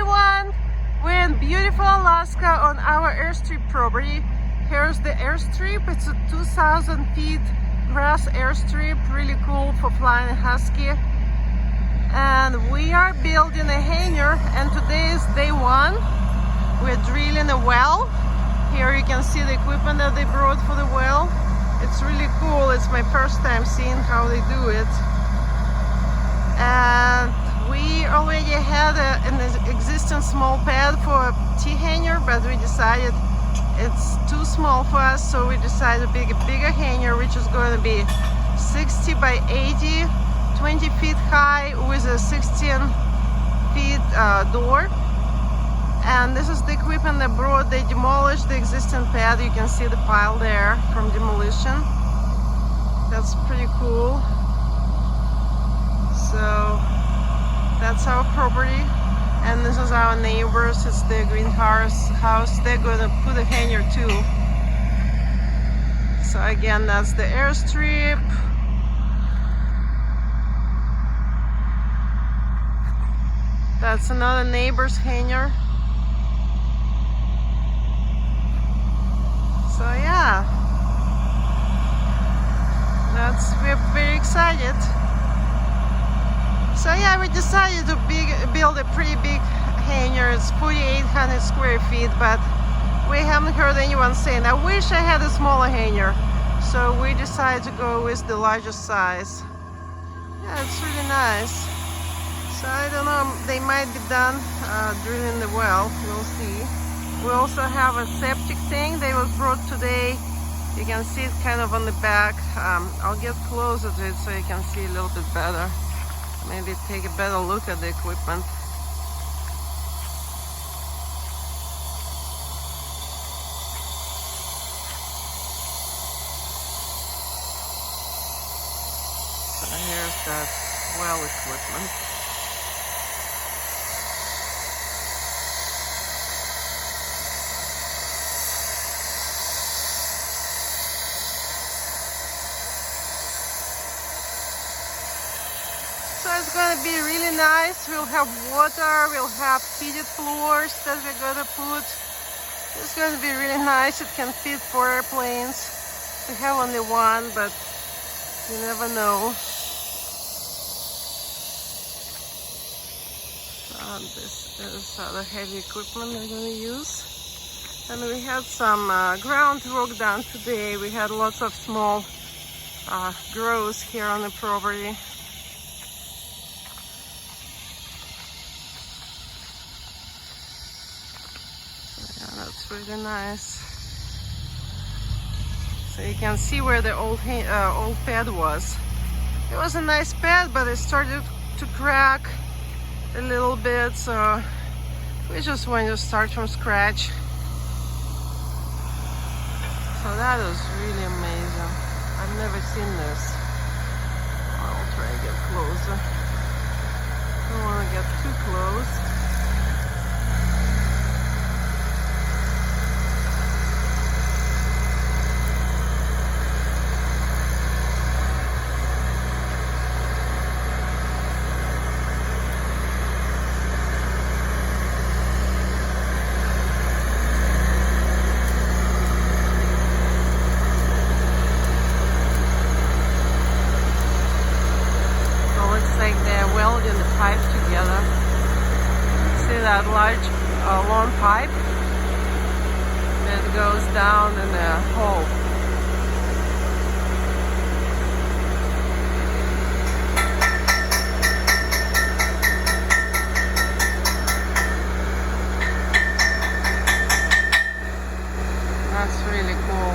everyone! We're in beautiful Alaska on our airstrip property. Here's the airstrip. It's a 2,000 feet grass airstrip, really cool for flying a Husky. And we are building a hangar, and today is day one. We're drilling a well. Here you can see the equipment that they brought for the well. It's really cool. It's my first time seeing how they do it. And we already had an existing small pad for a T-hangar, but we decided it's too small for us, so we decided to build a bigger hangar, which is going to be 60 by 80, 20 feet high with a 16 feet door. And this is the equipment they brought. They demolished the existing pad. You can see the pile there from demolition. That's pretty cool. So that's our property, and this is our neighbors. It's the greenhouse house. They're gonna put a hangar too. So again, that's the airstrip. That's another neighbor's hangar. So yeah, we're very excited. So yeah, we decided to build a pretty big hangar. It's 4,800 square feet, but we haven't heard anyone saying, I wish I had a smaller hangar. So we decided to go with the largest size. Yeah, it's really nice. So I don't know, they might be done drilling the well, we'll see. We also have a septic tank that was brought today. You can see it kind of on the back. I'll get closer to it so you can see a little bit better. Maybe take a better look at the equipment. So here's that well equipment. So it's going to be really nice. We'll have water, we'll have heated floors that we're going to put. It's going to be really nice. It can fit 4 airplanes. We have only one, but you never know. This is other heavy equipment we're going to use. And we had some groundwork done today. We had lots of small growth here on the property. That's really nice. So you can see where the old pad was. It was a nice pad, but it started to crack a little bit, so we just want to start from scratch. So that is really amazing. I've never seen this. I'll try to get closer. Don't want to get too close. Welding the pipe together. See that large long pipe that goes down in the hole. That's really cool.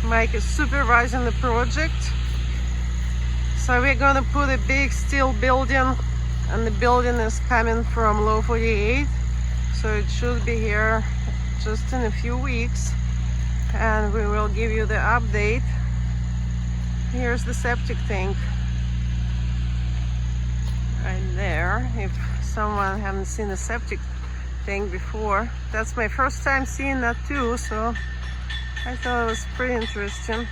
Mike is supervising the project. So we're gonna put a big steel building, and the building is coming from Low 48. So it should be here just in a few weeks, and we will give you the update. Here's the septic tank right there. If someone haven't seen a septic tank before. That's my first time seeing that too, so I thought it was pretty interesting.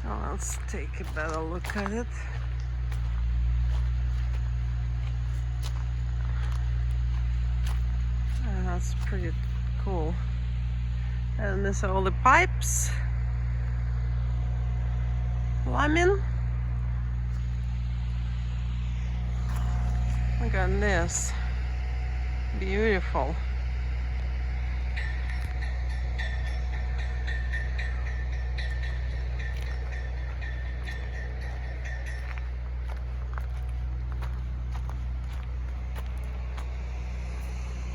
Oh, let's take a better look at it. And that's pretty cool. And these are all the pipes. Plumbing. Look at this. Beautiful.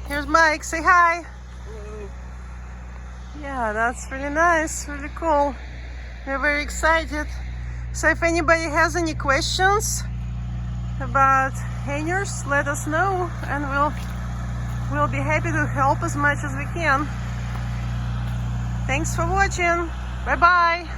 Here's Mike, say hi. Hello. Yeah, that's really nice, really cool. We're very excited. So if anybody has any questions about hangars, let us know and we'll be happy to help as much as we can. Thanks for watching. Bye bye.